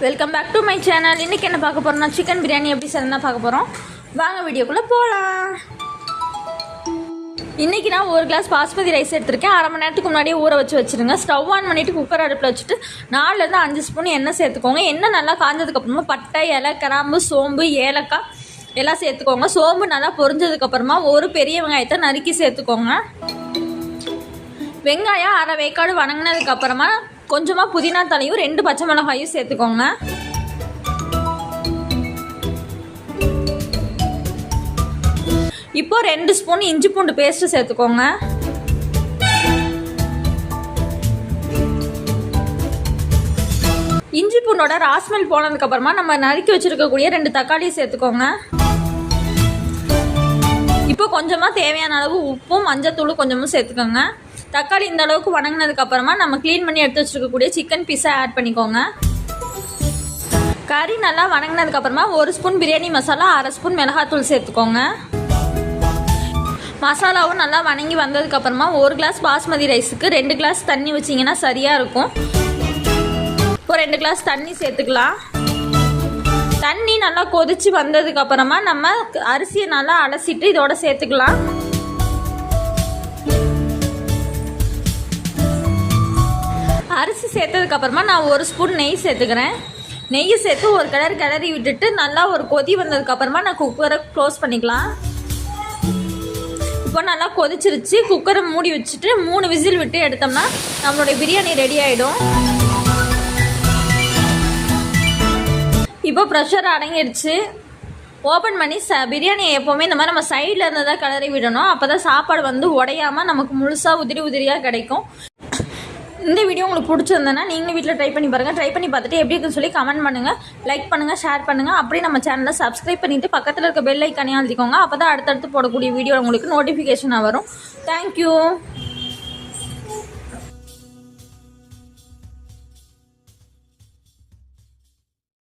Welcome back to my channel. இன்றைக்கி என்ன பார்க்க போகிறோம்னா சிக்கன் பிரியாணி எப்படி செய்யணும்னா பார்க்க போகிறோம். வாங்க வீடியோக்குள்ளே போகலாம். இன்றைக்கி நான் ஒரு கிளாஸ் பாஸ்மதி ரைஸ் எடுத்திருக்கேன். அரை மணி நேரத்துக்கு முன்னாடியே ஊற வச்சுருங்க. ஸ்டவ் ஆன் பண்ணிவிட்டு குக்கர் அடுப்பில் வச்சுட்டு 4லேருந்து 5 ஸ்பூன் எண்ணெய் சேர்த்துக்கோங்க. எண்ணெய் நல்லா காஞ்சதுக்கப்புறமா பட்டை, இலை, கிராம்பு, சோம்பு, ஏலக்காய் எல்லாம் சேர்த்துக்கோங்க. சோம்பு நல்லா பொரிஞ்சதுக்கப்புறமா ஒரு பெரிய வெங்காயத்தை நறுக்கி சேர்த்துக்கோங்க. வெங்காயம் அரை வேக்காடு வணங்கினதுக்கப்புறமா கொஞ்சமாக புதினா தலையும் 2 பச்சை மிளகாயும் சேர்த்துக்கோங்க. இப்போ 2 ஸ்பூன் இஞ்சி பூண்டு பேஸ்ட்டு சேர்த்துக்கோங்க. இஞ்சி பூண்டோட ராஸ்மெல் போனதுக்கப்புறமா நம்ம நறுக்கி வச்சுருக்கக்கூடிய 2 தக்காளியை சேர்த்துக்கோங்க. இப்போ கொஞ்சமாக தேவையான அளவு உப்பும் மஞ்சத்தூளும் கொஞ்சமும் சேர்த்துக்கோங்க. தக்காளி இந்த அளவுக்கு வணங்கினதுக்கப்புறமா நம்ம க்ளீன் பண்ணி எடுத்து வச்சுருக்கக்கூடிய சிக்கன் பீஸை ஆட் பண்ணிக்கோங்க. கறி நல்லா வணங்கினதுக்கப்புறமா 1 ஸ்பூன் பிரியாணி மசாலா, அரை ஸ்பூன் மிளகாத்தூள் சேர்த்துக்கோங்க. மசாலாவும் நல்லா வணங்கி வந்ததுக்கப்புறமா 1 கிளாஸ் பாஸ்மதி ரைஸுக்கு 2 கிளாஸ் தண்ணி வச்சிங்கன்னா சரியாக இருக்கும். இப்போ 2 கிளாஸ் தண்ணி சேர்த்துக்கலாம். தண்ணி நல்லா கொதிச்சு வந்ததுக்கப்புறமா நம்ம அரிசியை நல்லா அலசிட்டு இதோட சேர்த்துக்கலாம். அரிசி சேர்த்ததுக்கப்புறமா நான் 1 ஸ்பூன் நெய் சேர்த்துக்கிறேன். நெய் சேர்த்து ஒரு கிளறி விட்டுட்டு நல்லா ஒரு கொதி வந்ததுக்கப்புறமா நான் குக்கரை க்ளோஸ் பண்ணிக்கலாம். இப்போ நல்லா கொதிச்சிருச்சு. குக்கரை மூடி வச்சுட்டு 3 விசில் விட்டு எடுத்தோம்னா நம்மளுடைய பிரியாணி ரெடி ஆகிடும். இப்போ ப்ரெஷர் அடங்கிடுச்சு. ஓப்பன் பண்ணி பிரியாணியை எப்போவுமே இந்த மாதிரி நம்ம சைடில் இருந்து தான் கிளறி விடணும். அப்போ தான் சாப்பாடு உடையாமல் நமக்கு முழுசாக உதிரியாக கிடைக்கும். இந்த வீடியோ உங்களுக்கு பிடிச்சிருந்தேன்னா நீங்களும் வீட்டில் ட்ரை பண்ணி பாருங்கள். ட்ரை பண்ணி பார்த்துட்டு எப்படி இருக்குன்னு சொல்லி கமெண்ட் பண்ணுங்கள், லைக் பண்ணுங்கள், ஷேர் பண்ணுங்கள். அப்படியே நம்ம சேனலை சப்ஸ்கிரைப் பண்ணிவிட்டு பக்கத்தில் இருக்க பெல் ஐக்கானே அழுத்திக்கோங்க. அப்போ தான் அடுத்தடுத்து போடக்கூடிய வீடியோ உங்களுக்கு நோட்டிஃபிகேஷனாக வரும். தேங்க்யூ.